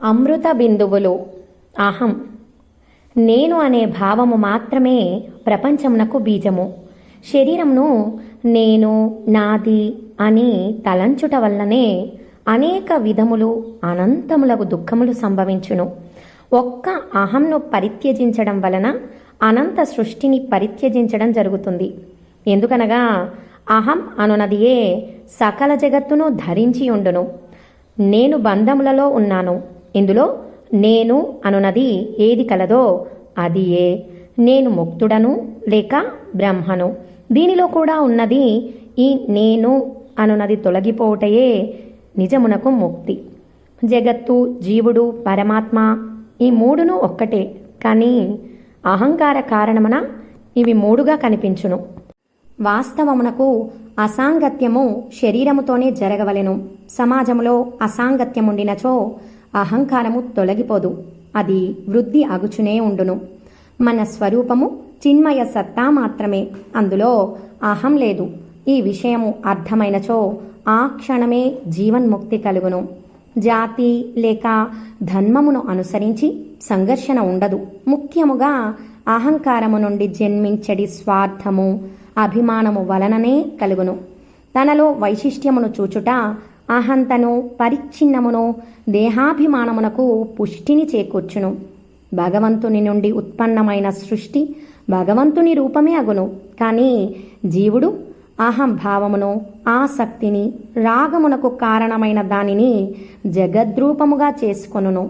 అమృత బిందువులు అహం. నేను అనే భావము మాత్రమే ప్రపంచమునకు బీజము. శరీరంను నేను, నాది అని తలంచుట వల్లనే అనేక విధములు అనంతములకు దుఃఖములు సంభవించును. ఒక్క అహంను పరిత్యజించడం వలన అనంత సృష్టిని పరిత్యజించడం జరుగుతుంది. ఎందుకనగా అహం అనునదియే సకల జగత్తును ధరించి ఉండును. నేను బంధములలో ఉన్నాను. ఇందులో నేను అనునది ఏది కలదో అది ఏ నేను ముక్తుడను లేక బ్రహ్మను. దీనిలో కూడా ఉన్నది ఈ నేను అనునది తొలగిపోవటయే నిజమునకు ముక్తి. జగత్తు, జీవుడు, పరమాత్మ ఈ మూడును ఒక్కటే. కానీ అహంకార కారణమున ఇవి మూడుగా కనిపించును. వాస్తవమునకు అసాంగత్యము శరీరముతోనే జరగవలెను. సమాజములో అసాంగత్యముండినచో అహంకారము తొలగిపోదు, అది వృద్ధి అగుచునే ఉండును. మన స్వరూపము చిన్మయ సత్తా మాత్రమే, అందులో అహం లేదు. ఈ విషయము అర్థమైనచో ఆ క్షణమే జీవన్ముక్తి కలుగును. జాతి లేక ధర్మమును అనుసరించి సంఘర్షణ ఉండదు. ముఖ్యముగా అహంకారము నుండి జన్మించడి స్వార్థము, అభిమానము వలననే కలుగును. తనలో వైశిష్ట్యమును చూచుట అహంతను, పరిచ్ఛిన్నమును, దేహాభిమానమునకు పుష్టిని చేకూర్చును. భగవంతుని నుండి ఉత్పన్నమైన సృష్టి భగవంతుని రూపమే అగును. కానీ జీవుడు అహంభావమును, ఆసక్తిని, రాగమునకు కారణమైన దానిని జగద్రూపముగా చేసుకొనును.